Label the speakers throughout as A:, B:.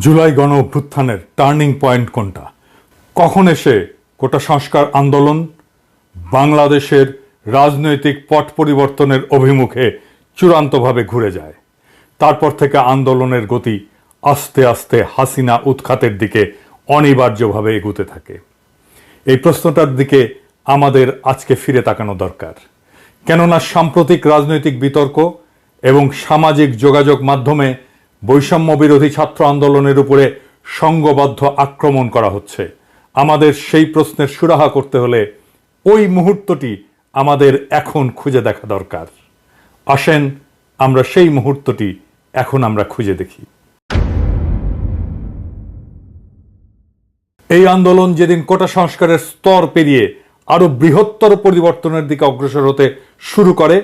A: জুলাই গণ অভ্যুত্থানের turning point কোনটা? কখন এসে কোটা সংস্কার আন্দোলন বাংলাদেশের রাজনৈতিক পট পরিবর্তনের অভিমুখে চূড়ান্তভাবে ঘুরে যায়? তারপর থেকে আন্দোলনের গতি আস্তে আস্তে হাসিনা উৎখাতের দিকে অনিবার্যভাবে এগুতে থাকে। এই প্রশ্নটার দিকে আমাদের আজকে ফিরে তাকানো দরকার, কেননা সাম্প্রতিক রাজনৈতিক বিতর্ক এবং সামাজিক যোগাযোগ মাধ্যমে বৈষম্য বিরোধী ছাত্র আন্দোলনের উপরে সংঘবদ্ধ আক্রমণ করা হচ্ছে। আমাদের সেই প্রশ্নের সুরাহা করতে হলে ওই মুহূর্তটি আমাদের এখন খুঁজে দেখা দরকার। আসেন আমরা সেই মুহূর্তটি এখন আমরা খুঁজে দেখি। এই আন্দোলন যেদিন কোটা সংস্কারের স্তর পেরিয়ে আরো বৃহত্তর পরিবর্তনের দিকে অগ্রসর হতে শুরু করে,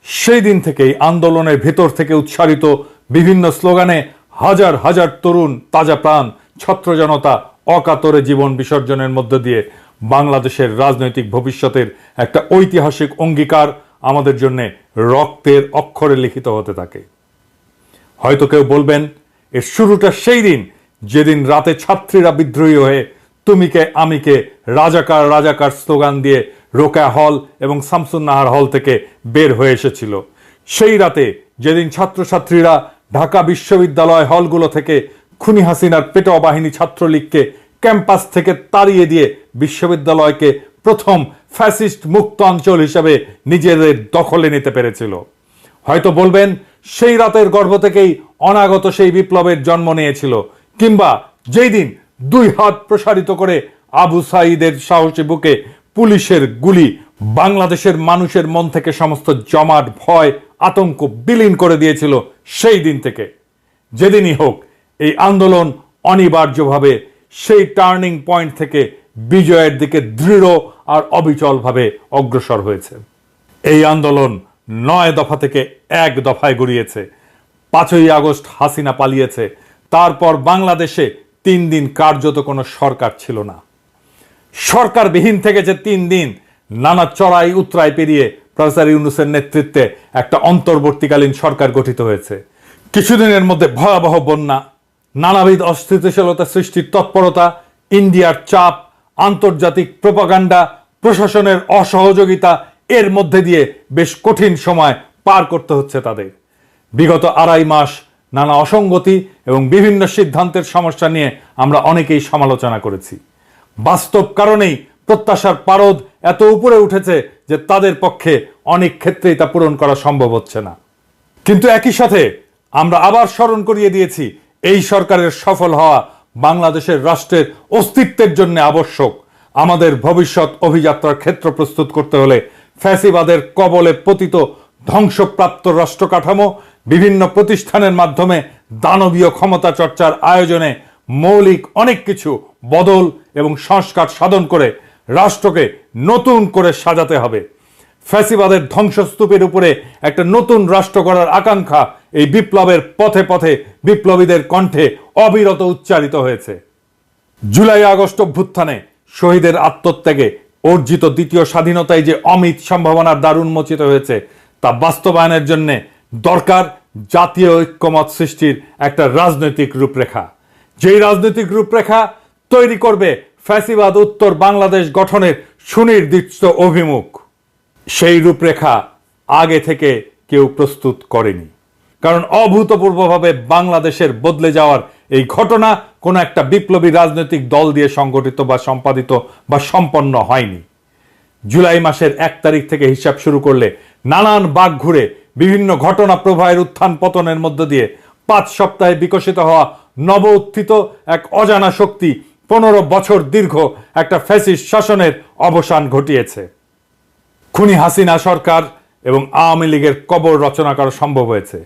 A: সেই দিন থেকেই আন্দোলনের ভেতর থেকে উচ্চারিত বিভিন্ন স্লোগানে হাজার হাজার তরুণ তাজা প্রাণ ছাত্র জনতা অকাতরে জীবন বিসর্জনের মধ্য দিয়ে বাংলাদেশের রাজনৈতিক ভবিষ্যতের একটা ঐতিহাসিক অঙ্গীকার আমাদের জন্য রক্তের অক্ষরে লিখিত হতে থাকে। হয়তো কেউ বলবেন এর শুরুটা সেই দিন যেদিন রাতে ছাত্রীরা বিদ্রোহী হয়ে তুমিকে আমিকে রাজাকার রাজাকার স্লোগান দিয়ে রোকেয়া হল এবং শামসুন্নাহার হল থেকে বের হয়ে এসেছিল। সেই রাতে যেদিন ছাত্রছাত্রীরা ঢাকা বিশ্ববিদ্যালয় হলগুলো থেকে খুনি হাসিনার পেটোয়া বাহিনী ছাত্রলীগকে ক্যাম্পাস থেকে তাড়িয়ে দিয়ে বিশ্ববিদ্যালয়কে প্রথম ফ্যাসিস্ট মুক্ত অঞ্চল হিসেবে নিজেদের দখলে নিতে পেরেছিল। হয়তো বলবেন সেই রাতের গর্ভ থেকেই অনাগত সেই বিপ্লবের জন্ম নিয়েছিল, কিংবা যেই দিন দুই হাত প্রসারিত করে আবু সাঈদের সাহসী বুকে পুলিশের গুলি বাংলাদেশের মানুষের মন থেকে সমস্ত জমাট ভয় আতঙ্ক বিলীন করে দিয়েছিল। সেই দিন থেকে যেদিনই হোক এই আন্দোলন অনিবার্যভাবে সেই টার্নিং পয়েন্ট থেকে বিজয়ের দিকে দৃঢ় আর অবিচলভাবে অগ্রসর হয়েছে। এই আন্দোলন 9 দফা থেকে 1 দফায় গড়িয়েছে। 5ই আগস্ট হাসিনা পালিয়েছে, তারপর বাংলাদেশে 3 দিন কার্যত কোনো সরকার ছিল না। সরকারবিহীন থেকে যে 3 দিন নানা চড়াই উতরাই পেরিয়ে প্রফেসর ইউনূসের নেতৃত্বে একটা অন্তর্বর্তীকালীন সরকার গঠিত হয়েছে। কিছুদিনের মধ্যে ভয়াবহ বন্যা, নানাবিধ অস্থিতিশীলতা সৃষ্টির তৎপরতা, ইন্ডিয়ার চাপ, আন্তর্জাতিক প্রোপাগান্ডা, প্রশাসনের অসহযোগিতা, এর মধ্যে দিয়ে বেশ কঠিন সময় পার করতে হচ্ছে তাদের। বিগত 2.5 মাস নানা অসঙ্গতি এবং বিভিন্ন সিদ্ধান্তের সমস্যা নিয়ে আমরা অনেকেই সমালোচনা করেছি। বাস্তব কারণেই প্রত্যাশার পারদ এত উপরে উঠেছে যে তাদের পক্ষে অনেক ক্ষেত্রেই তা পূরণ করা সম্ভব হচ্ছে না। কিন্তু একই সাথে আমরা আবার স্মরণ করিয়ে দিয়েছি এই সরকারের সফল হওয়া বাংলাদেশের রাষ্ট্রের অস্তিত্বের জন্য আবশ্যক। আমাদের ভবিষ্যৎ অভিযাত্রার ক্ষেত্র প্রস্তুত করতে হলে ফ্যাসিবাদের কবলে পতিত ধ্বংসপ্রাপ্ত রাষ্ট্র কাঠামো বিভিন্ন প্রতিষ্ঠানের মাধ্যমে দানবীয় ক্ষমতা চর্চার আয়োজনে মৌলিক অনেক কিছু বদল এবং সংস্কার সাধন করে রাষ্ট্রকে নতুন করে সাজাতে হবে। ফ্যাসিবাদের ধ্বংসস্তূপের উপরে একটা নতুন রাষ্ট্র গড়ার আকাঙ্ক্ষা এই বিপ্লবের পথে পথে বিপ্লবীদের কণ্ঠে অবিরত উচ্চারিত হয়েছে। জুলাই আগস্ট অভ্যুত্থানে শহীদের আত্মত্যাগে অর্জিত দ্বিতীয় স্বাধীনতায় যে অমিত সম্ভাবনার দ্বার উন্মোচিত হয়েছে তা বাস্তবায়নের জন্য দরকার জাতীয় ঐক্যমত সৃষ্টির একটা রাজনৈতিক রূপরেখা, যেই রাজনৈতিক রূপরেখা তৈরি করবে ফ্যাসিবাদ উত্তর বাংলাদেশ গঠনের সুনির্দিষ্ট অভিমুখ। সেই রূপরেখা আগে থেকে কেউ প্রস্তুত করেনি, কারণ অভূতপূর্বভাবে বাংলাদেশের বদলে যাওয়ার এই ঘটনা কোনো একটা বিপ্লবী রাজনৈতিক দল দিয়ে সংগঠিত বা সম্পাদিত বা সম্পন্ন হয়নি। জুলাই মাসের 1 তারিখ থেকে হিসাব শুরু করলে নানান বাঁক ঘুরে বিভিন্ন ঘটনা প্রবাহের উত্থান পতনের মধ্য দিয়ে 5 সপ্তাহে বিকশিত হওয়া নব উত্থিত এক অজানা শক্তি 15 বছর দীর্ঘ একটা ফ্যাসিস্ট শাসনের অবসান ঘটিয়েছে। খুনি হাসিনা সরকার এবং আওয়ামী লীগের কবর রচনা করা সম্ভব হয়েছে।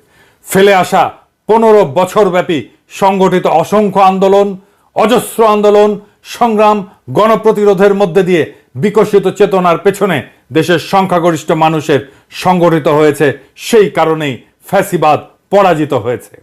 A: ফেলে আসা 15 বছর ব্যাপী সংগঠিত অসংখ্য আন্দোলন, অজস্র আন্দোলন, সংগ্রাম, গণপ্রতিরোধের মধ্যে দিয়ে বিকশিত চেতনার পেছনে দেশের সংখ্যাগরিষ্ঠ মানুষের সংগঠিত হয়েছে। সেই কারণেই ফ্যাসিবাদ পরাজিত হয়েছে।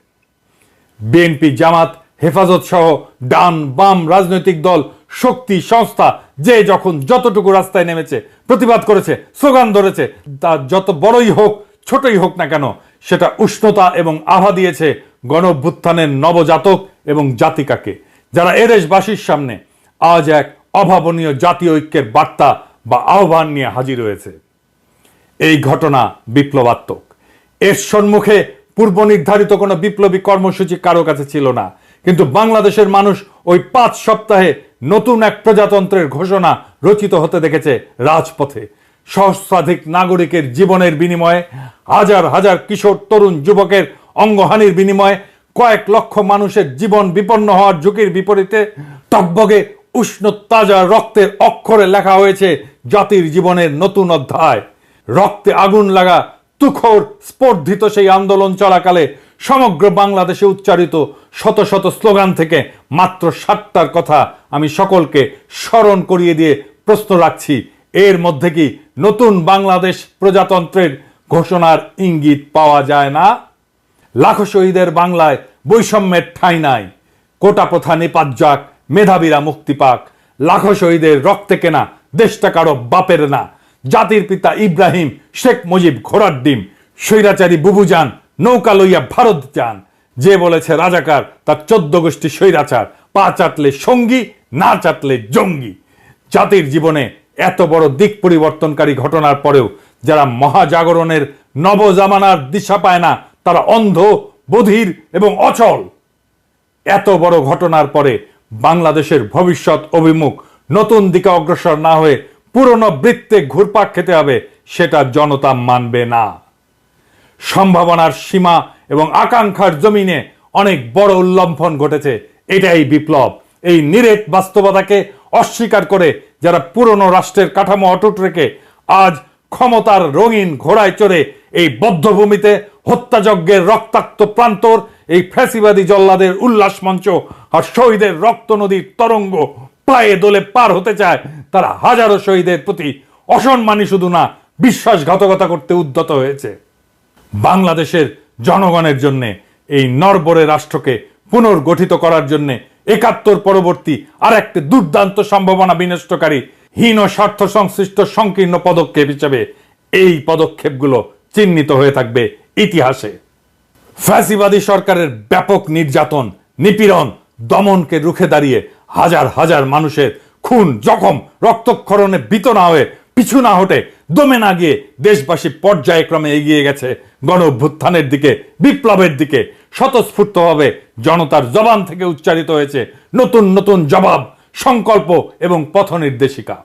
A: বিএনপি, জামাত, হেফাজত সহ ডান বাম রাজনৈতিক দল, শক্তি, সংস্থা যে যখন যতটুকু রাস্তায় নেমেছে, প্রতিবাদ করেছে, স্লোগান ধরেছে, তা যত বড়ই হোক ছোটই হোক না কেন, সেটা উষ্ণতা এবং আভা দিয়েছে গণ অভ্যুত্থানের নবজাতক এবং জাতিকাকে, যারা এদেশবাসীর সামনে আজ এক অভাবনীয় জাতীয় ঐক্যের বার্তা বা আহ্বান নিয়ে হাজির হয়েছে। এই ঘটনা বিপ্লবাত্মক। এর সম্মুখে পূর্ব নির্ধারিত কোনো বিপ্লবী কর্মসূচি কারো কাছে ছিল না, কিন্তু বাংলাদেশের মানুষ ওই 5 সপ্তাহে নতুন এক প্রজাতন্ত্রের ঘোষণা রচিত হতে দেখেছে রাজপথে। সহস্রাধিক নাগরিকের জীবনের বিনিময়ে, হাজার হাজার কিশোর তরুণ যুবকের অঙ্গহানির বিনিময়ে, কয়েক লক্ষ মানুষের জীবন বিপন্ন হওয়ার ঝুঁকির বিপরীতে টকবগে উষ্ণ তাজা রক্তের অক্ষরে লেখা হয়েছে জাতির জীবনের নতুন অধ্যায়। রক্তে আগুন লাগা তুখোর স্পর্ধিত সেই আন্দোলন চলাকালে সমগ্র বাংলাদেশে উচ্চারিত শত শত স্লোগান থেকে মাত্র 7টার কথা আমি সকলকে স্মরণ করিয়ে দিয়ে প্রশ্ন রাখছি, এর মধ্যে কি নতুন বাংলাদেশ প্রজাতন্ত্রের ঘোষণার ইঙ্গিত পাওয়া যায় না? লাখো শহীদের বাংলায় বৈষম্যের ঠাঁই নাই, কোটা প্রথা নিপাত যাক, মেধাবীরা মুক্তি পাক, লাখো শহীদের রক্তে কেনা দেশটা কারো বাপের না, জাতির পিতা ইব্রাহিম, শেখ মুজিব ঘোড়ার ডিম, স্বৈরাচারী বুবু যান, নৌকা লইয়া ভারত যান, যে বলেছে রাজাকার তার 14 গোষ্ঠী স্বৈরাচার, পা চাটলে সঙ্গী, না চাটলে জঙ্গি। জাতির জীবনে এত বড় দিক পরিবর্তনকারী ঘটনার পরেও যারা মহাজাগরণের নবজামানার দিশা পায় না, তারা অন্ধ, বধির এবং অচল। এত বড় ঘটনার পরে বাংলাদেশের ভবিষ্যৎ অভিমুখ নতুন দিকে অগ্রসর না হয়ে পুরনো বৃত্তে ঘুরপাক খেতে হবে, সেটা জনতা মানবে না। সম্ভাবনার সীমা এবং আকাঙ্ক্ষার জমিনে অনেক বড় উল্লম্ফন ঘটেছে। এটাই বিপ্লব। এই নিরেট বাস্তবতাকে অস্বীকার করে যারা পুরনো রাষ্ট্রের কাঠামো অটুট রেখে আজ ক্ষমতার রঙিন ঘোড়ায় চড়ে এই বদ্ধভূমিতে হত্যাযজ্ঞের রক্তাক্ত প্রান্তর, এই ফ্যাসিবাদী জল্লাদের উল্লাস মঞ্চ আর শহীদের রক্ত নদীর তরঙ্গ পায়ে দোলে পার হতে চায়, তারা হাজারো শহীদের প্রতি অসম্মানী শুধু না, বিশ্বাসঘাতকতা করতে উদ্যত হয়েছে। বাংলাদেশের জনগণের জন্য এই নরবরে রাষ্ট্রকে পুনর্গঠিত করার জন্য ৭১ পরবর্তী আর একটি দুর্দান্ত সম্ভাবনা বিনষ্টকারী হীন স্বার্থ সংশ্লিষ্ট সংকীর্ণ পদক্ষেপ হিসেবে এই পদক্ষেপগুলো চিহ্নিত হয়ে থাকবে ইতিহাসে। ফ্যাসিবাদী সরকারের ব্যাপক নির্যাতন, নিপীড়ন, দমনকে রুখে দাঁড়িয়ে হাজার হাজার মানুষের খুন, জখম, রক্তক্ষরণে ভীত না হয়ে, পিছু না হটে, দমে না গিয়ে দেশবাসী পর্যায়ক্রমে এগিয়ে গেছে গণ অভ্যুত্থানের দিকে, বিপ্লবের দিকে। স্বতঃস্ফূর্তভাবে জনতার জবান থেকে উচ্চারিত হয়েছে নতুন নতুন জবাব, সংকল্প এবং পথ নির্দেশিকা।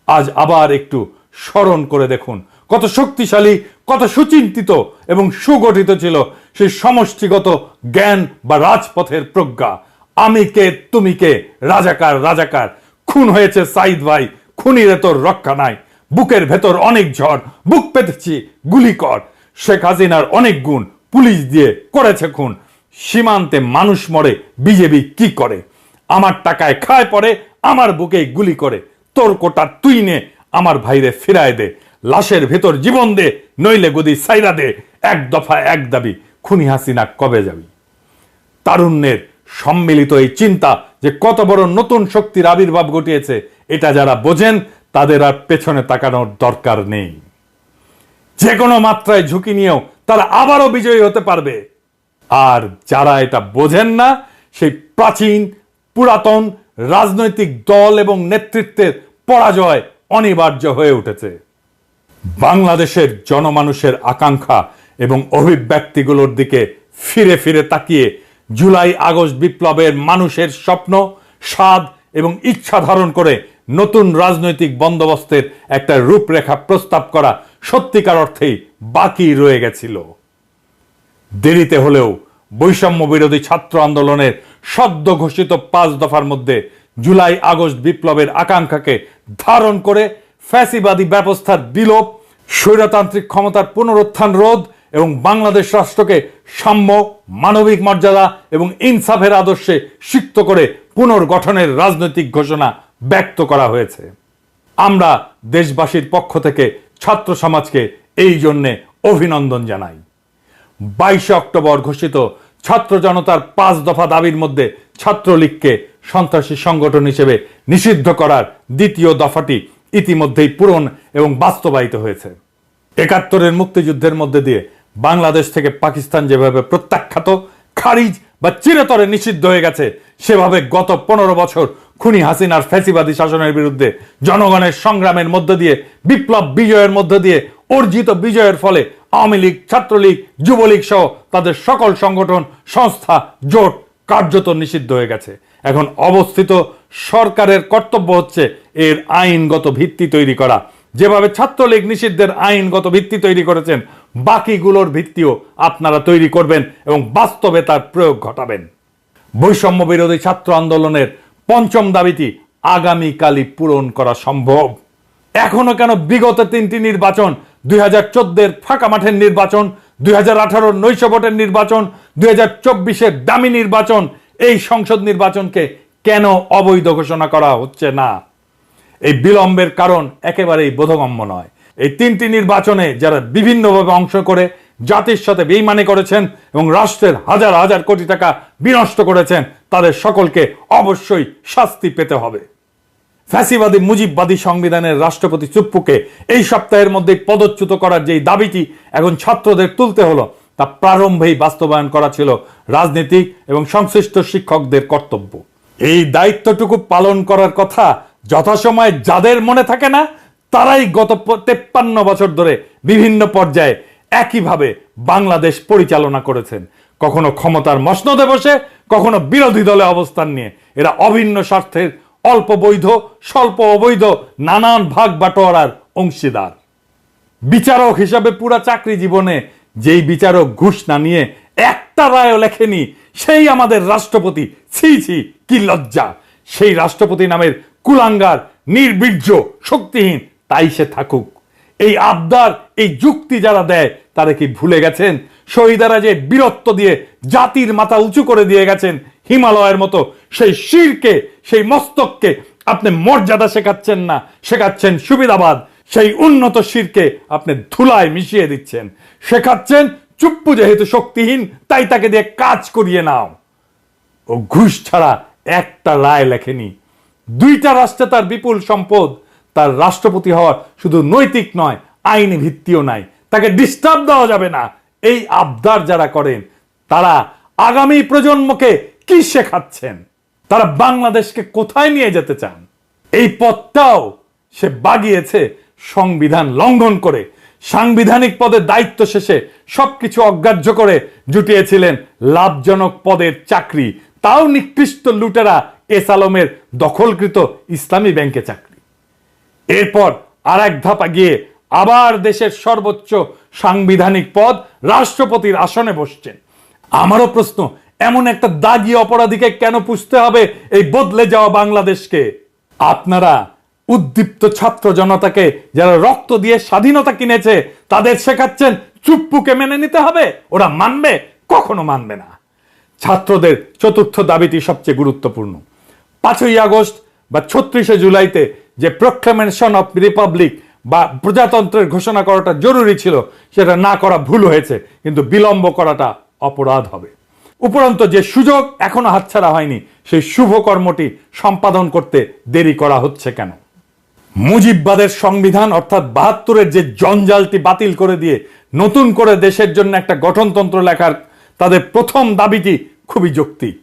A: আজ আবার একটু স্মরণ করে দেখুন কত শক্তিশালী, কত সুচিন্তিত এবং সুগঠিত ছিল সেই সমষ্টিগত জ্ঞান বা রাজপথের প্রজ্ঞা। আমি কে, তুমি কে, রাজাকার রাজাকার, খুন হয়েছে সাইদ ভাই, খুনিরে তোর রক্ষা নাই, বুকের ভেতর অনেক ঝড়, বুক পেতেছি গুলি কর, শেখ হাসিনার অনেক গুণ, পুলিশ দিয়ে করেছে খুন, সীমান্তে মানুষ মরে, বিজেপি কি করে, আমার টাকায় খায় পরে, আমার বুকে গুলি করে, তোর কোটা তুই নে, আমার ভাইরে ফিরায় দে, লাশের ভেতর জীবন দে, নইলে গদি সাইরা দে, এক দফা এক দাবি, খুনি হাসিনা কবে যাবি। তারুণ্যের সম্মিলিত এই চিন্তা যে কত বড় নতুন শক্তির আবির্ভাব ঘটিয়েছে, এটা যারা বোঝেন তাদের আর পেছনে তাকানোর দরকার নেই। যে কোনো মাত্রায় ঝুঁকি নিয়েও তারা আবারও বিজয়ী হতে পারবে। আর যারা এটা বোঝেন না, সেই প্রাচীন পুরাতন রাজনৈতিক দল এবং নেতৃত্বের পরাজয় অনিবার্য হয়ে উঠেছে। বাংলাদেশের জনমানুষের আকাঙ্ক্ষা এবং অভিব্যক্তিগুলোর দিকে ফিরে ফিরে তাকিয়ে জুলাই আগস্ট বিপ্লবের মানুষের স্বপ্ন, স্বাদ এবং ইচ্ছা ধারণ করে নতুন রাজনৈতিক বন্দোবস্তের একটা রূপরেখা প্রস্তাব করা সত্যিকার অর্থেই বাকি রয়ে গেছিল। দেরিতে হলেও বৈষম্য বিরোধী ছাত্র আন্দোলনের সদ্য ঘোষিত 5 দফার মধ্যে জুলাই আগস্ট বিপ্লবের আকাঙ্ক্ষাকে ধারণ করে ফ্যাসিবাদী ব্যবস্থার বিলোপ, স্বৈরতান্ত্রিক ক্ষমতার পুনরুত্থান রোধ এবং বাংলাদেশ রাষ্ট্রকে সাম্য, মানবিক মর্যাদা এবং ইনসাফের আদর্শে সিক্ত করে পুনর্গঠনের রাজনৈতিক ঘোষণা ব্যক্ত করা হয়েছে। আমরা দেশবাসীর পক্ষ থেকে ছাত্র সমাজকে এই জন্যে অভিনন্দন জানাই। 22 অক্টোবর ঘোষিত ছাত্র জনতার 5 দফা দাবির মধ্যে ছাত্রলীগকে সন্ত্রাসী সংগঠন হিসেবে নিষিদ্ধ করার দ্বিতীয় দফাটি ইতিমধ্যেই পূরণ এবং বাস্তবায়িত হয়েছে। 71-এর মুক্তিযুদ্ধের মধ্যে দিয়ে বাংলাদেশ থেকে পাকিস্তান যেভাবে প্রত্যাখ্যাত, খারিজ বা চিরতরে নিষিদ্ধ হয়ে গেছে, সেভাবে গত 15 বছর খুনি হাসিনার ফ্যাসিবাদী শাসনের বিরুদ্ধে জনগণের সংগ্রামের মধ্য দিয়ে, বিপ্লব বিজয়ের মধ্য দিয়ে অর্জিত বিজয়ের ফলে আওয়ামী লীগ, ছাত্রলীগ, যুবলীগ সহ তাদের সকল সংগঠন, সংস্থা, জোট কার্যত নিষিদ্ধ হয়ে গেছে। এখন অবস্থিত সরকারের কর্তব্য হচ্ছে এর আইনগত ভিত্তি তৈরি করা। যেভাবে ছাত্রলীগ নিষিদ্ধের আইনগত ভিত্তি তৈরি করেছেন, বাকিগুলোর ভিত্তিও আপনারা তৈরি করবেন এবং বাস্তবে তার প্রয়োগ ঘটাবেন। বৈষম্য বিরোধী ছাত্র আন্দোলনের 5ম দাবিটি আগামীকালই পূরণ করা সম্ভব। এখনো কেন বিগত 3টি নির্বাচন, 2014-এর ফাঁকা মাঠের নির্বাচন, 2018-র নৈশ ভোটের নির্বাচন, 2024-এর দামি নির্বাচন, এই সংসদ নির্বাচনকে কেন অবৈধ ঘোষণা করা হচ্ছে না? এই বিলম্বের কারণ একেবারেই বোধগম্য নয়। এই 3টি নির্বাচনে যারা বিভিন্নভাবে অংশ করে জাতির সাথে বেইমানি করেছেন এবং রাষ্ট্রের হাজার হাজার কোটি টাকা বিনষ্ট করেছেন, তাদের সকলকে অবশ্যই শাস্তি পেতে হবে। ফ্যাসিবাদী মুজিববাদী সংবিধানের রাষ্ট্রপতি চুপ্পুকে এই সপ্তাহের মধ্যে পদচ্যুত করার যেই দাবিটি এখন ছাত্রদের তুলতে হলো, তা প্রারম্ভেই বাস্তবায়ন করা ছিল রাজনীতিক এবং সংশ্লিষ্ট শিক্ষকদের কর্তব্য। এই দায়িত্বটুকু পালন করার কথা যথাসময়ে যাদের মনে থাকে না, তারাই গত 53 বছর ধরে বিভিন্ন পর্যায়ে একইভাবে বাংলাদেশ পরিচালনা করেছেন। কখনো ক্ষমতার মসনদে বসে, কখনো বিরোধী দলে অবস্থান নিয়ে। এরা অভিন্ন স্বার্থের অল্প বৈধ, স্বল্প অবৈধ নানান ভাগ বাটোয়ারার অংশীদার। বিচারক হিসাবে পুরা চাকরি জীবনে যেই বিচারক ঘুষ না নিয়ে একটা রায়ও লেখেনি, সেই আমাদের রাষ্ট্রপতি। ছি ছি, কি লজ্জা! সেই রাষ্ট্রপতি নামের কুলাঙ্গার, নির্বীর্য, শক্তিহীন, তাই সে থাকুক। এই আবদার, এই যুক্তি যারা দেয়, তারা কি ভুলে গেছেন শহীদারা যে বীরত্ব দিয়ে জাতির মাথা উঁচু করে দিয়ে গেছেন হিমালয়ের মতো? সেই শিরকে, সেই মস্তককে আপনি মর্যাদা শেখাচ্ছেন না, শেখাচ্ছেন সুবিধাবাদ। সেই উন্নত শিরকে আপনি ধুলায় মিশিয়ে দিচ্ছেন, শেখাচ্ছেন চুপ্পু যেহেতু শক্তিহীন, তাই তাকে দিয়ে কাজ করিয়ে নাও। ও ঘুষ ছাড়া একটা রায় লেখেনি। 2টা রাষ্ট্রে তার বিপুল সম্পদ। তার রাষ্ট্রপতি হওয়ার শুধু নৈতিক নয়, আইনি ভিত্তিও নাই। তাকে ডিস্টার্ব দেওয়া যাবে না। এই আবদার যারা করেন, তারা আগামী প্রজন্মকে কি শেখাচ্ছেন? তারা বাংলাদেশকে কোথায় নিয়ে যেতে চান? এই পথটাও সে বাগিয়েছে সংবিধান লঙ্ঘন করে। সাংবিধানিক পদের দায়িত্ব শেষে সবকিছু অগ্রাহ্য করে জুটিয়েছিলেন লাভজনক পদের চাকরি, তাও নিকৃষ্ট লুটেরা এস আলমের দখলকৃত ইসলামী ব্যাংকে চাকরি। এরপর আর এক ধাপ গিয়ে আবার দেশের সর্বোচ্চ সাংবিধানিক পদ রাষ্ট্রপতির আসনে বসছেন। আমারও প্রশ্ন, এমন একটা দাগী অপরাধীকে কেন পুষতে হবে এই বদলে যাওয়া বাংলাদেশকে? আপনারা উদ্দীপ্ত ছাত্র জনতাকে, যারা রক্ত দিয়ে স্বাধীনতা কিনেছে, তাদের শেখাচ্ছেন চুপ্পুকে মেনে নিতে হবে। ওরা মানবে? কখনো মানবে না। ছাত্রদের 4র্থ দাবিটি সবচেয়ে গুরুত্বপূর্ণ। 5ই আগস্ট বা 36শে জুলাইতে যে প্রোক্লামেশন অফ রিপাবলিক বা প্রজাতন্ত্রের ঘোষণা করাটা জরুরি ছিল, সেটা না করা ভুল হয়েছে, কিন্তু বিলম্ব করাটা অপরাধ হবে। উপরন্ত যে সুযোগ এখনো হাতছাড়া হয়নি, সেই শুভ কর্মটি সম্পাদন করতে দেরি করা হচ্ছে কেন? মুজিববাদের সংবিধান অর্থাৎ 72-এর যে জঞ্জালটি বাতিল করে দিয়ে নতুন করে দেশের জন্য একটা গঠনতন্ত্র লেখার তাদের প্রথম দাবিটি খুবই যৌক্তিক।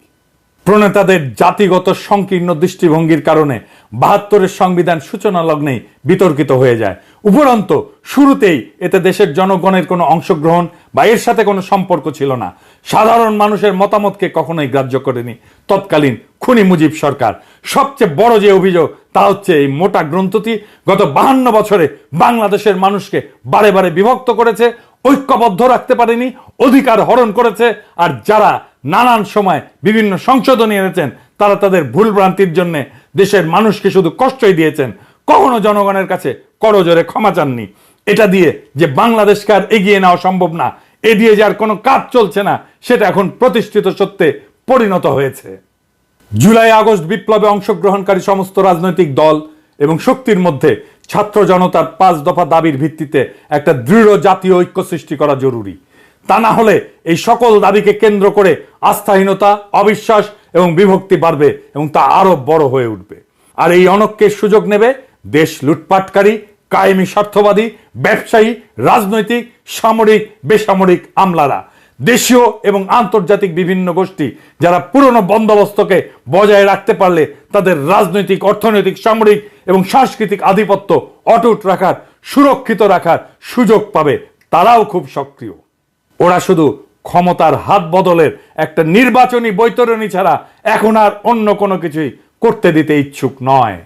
A: প্রণেতাদের জাতিগত সংকীর্ণ দৃষ্টিভঙ্গির কারণে 72-এর সংবিধান সূচনা লগ্নেই বিতর্কিত হয়ে যায়। উপরন্ত শুরুতেই এতে দেশের জনগণের কোনো অংশগ্রহণ বা এর সাথে কোনো সম্পর্ক ছিল না। সাধারণ মানুষের মতামতকে কখনোই গ্রাহ্য করেনি তৎকালীন খুনি মুজিব সরকার। সবচেয়ে বড় যে অভিযোগ, তা হচ্ছে এই মোটা গ্রন্থটি গত 52 বছরে বাংলাদেশের মানুষকে বারে বারে বিভক্ত করেছে, ঐক্যবদ্ধ রাখতে পারেনি, অধিকার হরণ করেছে। আর যারা নানান সময় বিভিন্ন সংশোধনী এনেছেন, তারা তাদের ভুলভ্রান্তির জন্য দেশের মানুষকে শুধু কষ্টই দিয়েছেন, কখনো জনগণের কাছে করজোরে ক্ষমা চাননি। এটা দিয়ে যে বাংলাদেশকে আর এগিয়ে নেওয়া সম্ভব না, এ দিয়ে যার কোনো কাজ চলছে না, সেটা এখন প্রতিষ্ঠিত সত্যে পরিণত হয়েছে। জুলাই আগস্ট বিপ্লবে অংশগ্রহণকারী সমস্ত রাজনৈতিক দল এবং শক্তির মধ্যে ছাত্র জনতার 5 দফা দাবির ভিত্তিতে একটা দৃঢ় জাতীয় ঐক্য সৃষ্টি করা জরুরি। তা না হলে এই সকল দাবিকে কেন্দ্র করে আস্থাহীনতা, অবিশ্বাস এবং বিভক্তি বাড়বে এবং তা আরো বড় হয়ে উঠবে। আর এই অনক্যের সুযোগ নেবে দেশ লুটপাটকারী, কায়েমি স্বার্থবাদী, ব্যবসায়ী, রাজনৈতিক, সামরিক, বেসামরিক আমলারা। দেশীয় এবং আন্তর্জাতিক বিভিন্ন গোষ্ঠী যারা পুরনো বন্দোবস্তকে বজায় রাখতে পারলে তাদের রাজনৈতিক, অর্থনৈতিক, সামরিক এবং সাংস্কৃতিক আধিপত্য অটুট রাখার, সুরক্ষিত রাখার সুযোগ পাবে, তারাও খুব সক্রিয়। ওরা শুধু ক্ষমতার হাত বদলের একটা নির্বাচনী বৈতরণী ছাড়া এখন আর অন্য কোনো কিছুই করতে দিতে ইচ্ছুক নয়।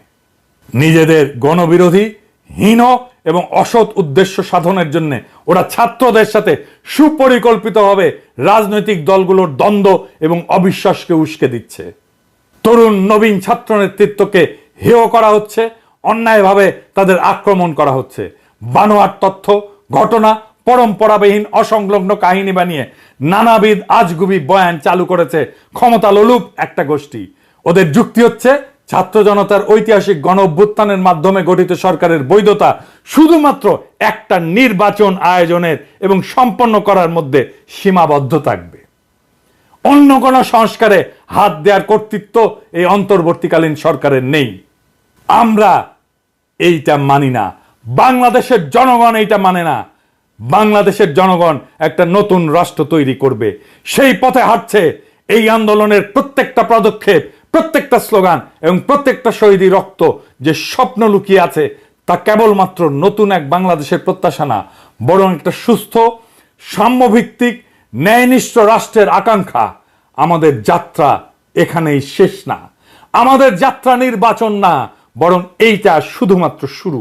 A: নিজেদের গণবিরোধী, হীন এবং অসৎ উদ্দেশ্য সাধনের জন্য ওরা ছাত্রদের সাথে সুপরিকল্পিতভাবে রাজনৈতিক দলগুলোর দ্বন্দ্ব এবং অবিশ্বাসকে উস্কে দিচ্ছে। তরুণ নবীন ছাত্র নেতৃত্বকে হেয় করা হচ্ছে, অন্যায়ভাবে তাদের আক্রমণ করা হচ্ছে। বানোয়াট তথ্য, ঘটনা, পরম্পরাবিহীন অসংলগ্ন কাহিনী বানিয়ে নানাবিধ আজগুবি বয়ান চালু করেছে ক্ষমতা লোলুপ একটা গোষ্ঠী। ওদের যুক্তি হচ্ছে ছাত্র জনতার ঐতিহাসিক গণ অভ্যুত্থানের মাধ্যমে গঠিত সরকারের বৈধতা শুধুমাত্র একটা নির্বাচন আয়োজনের এবং সম্পন্ন করার মধ্যে সীমাবদ্ধ থাকবে। অন্য কোন সংস্কারে হাত দেওয়ার কর্তৃত্ব এই অন্তর্বর্তীকালীন সরকারের নেই। আমরা এইটা মানি না, বাংলাদেশের জনগণ এইটা মানে না। বাংলাদেশের জনগণ একটা নতুন রাষ্ট্র তৈরি করবে, সেই পথে হাঁটছে। এই আন্দোলনের প্রত্যেকটা পদক্ষেপ, প্রত্যেকটা স্লোগান এবং প্রত্যেকটা শহীদি রক্ত যে স্বপ্ন লুকিয়ে আছে তা কেবলমাত্র নতুন এক বাংলাদেশের প্রত্যাশা না, বরং একটা সুস্থ, সাম্যভিত্তিক, ন্যায়নিষ্ঠ রাষ্ট্রের আকাঙ্ক্ষা। আমাদের যাত্রা এখানেই শেষ না, আমাদের যাত্রা নির্বাচন না, বরং এইটা শুধুমাত্র শুরু।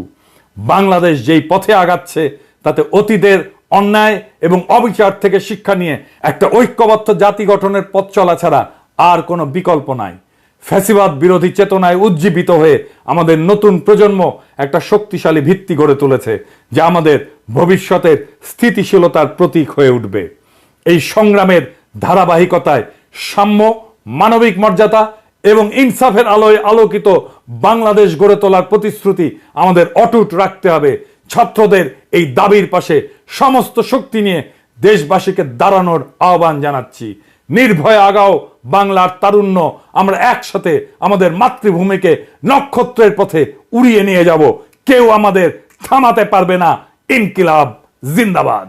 A: বাংলাদেশ যেই পথে আগাচ্ছে তাতে অতীতের অন্যায় এবং অবিচার থেকে শিক্ষা নিয়ে একটা ঐক্যবদ্ধ জাতি গঠনের পথ চলা ছাড়া আর কোনো বিকল্প নাই। ফ্যাসিবাদ বিরোধী চেতনায় উজ্জীবিত হয়ে আমাদের নতুন প্রজন্ম একটা শক্তিশালী ভিত্তি গড়ে তুলেছে, যা আমাদের ভবিষ্যতের স্থিতিশীলতার প্রতীক হয়ে উঠবে। এই সংগ্রামের ধারাবাহিকতায় সাম্য, মানবিক মর্যাদা এবং ইনসাফের আলোয় আলোকিত বাংলাদেশ গড়ে তোলার প্রতিশ্রুতি আমাদের অটুট রাখতে হবে। ছাত্রদের এই দাবির পাশে সমস্ত শক্তি নিয়ে দেশবাসীকে দাঁড়ানোর আহ্বান জানাচ্ছি। নির্ভয়ে আগাও বাংলার তারুণ্য, আমরা একসাথে আমাদের মাতৃভূমিকে নক্ষত্রের পথে উড়িয়ে নিয়ে যাব। কেউ আমাদের থামাতে পারবে না। ইনকিলাব জিন্দাবাদ।